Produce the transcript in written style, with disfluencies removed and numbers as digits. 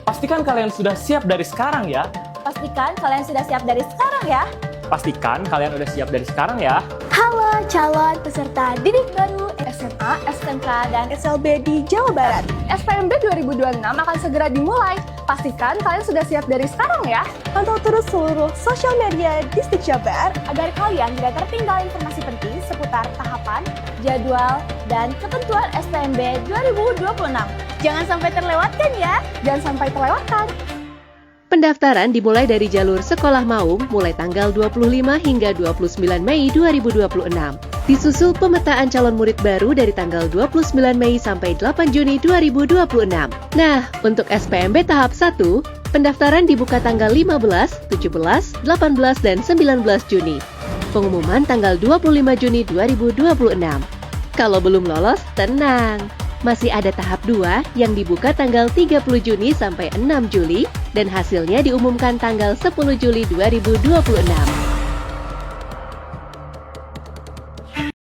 Pastikan kalian sudah siap dari sekarang ya. Pastikan kalian sudah siap dari sekarang ya. Pastikan kalian udah siap dari sekarang ya. Halo calon peserta didik baru SMA, SMK, dan SLB di Jawa Barat. SPMB 2026 akan segera dimulai. Pastikan kalian sudah siap dari sekarang ya. Pantau terus seluruh sosial media Distrik Jabar agar kalian tidak tertinggal informasi penting seputar tahapan, jadwal, dan ketentuan SPMB 2026. Jangan sampai terlewatkan ya. Jangan sampai terlewatkan. Pendaftaran dimulai dari jalur Sekolah Maung mulai tanggal 25 hingga 29 Mei 2026. Disusul pemetaan calon murid baru dari tanggal 29 Mei sampai 8 Juni 2026. Nah, untuk SPMB tahap 1, pendaftaran dibuka tanggal 15, 17, 18, dan 19 Juni. Pengumuman tanggal 25 Juni 2026. Kalau belum lolos, tenang. Masih ada tahap 2 yang dibuka tanggal 30 Juni sampai 6 Juli dan hasilnya diumumkan tanggal 10 Juli 2026.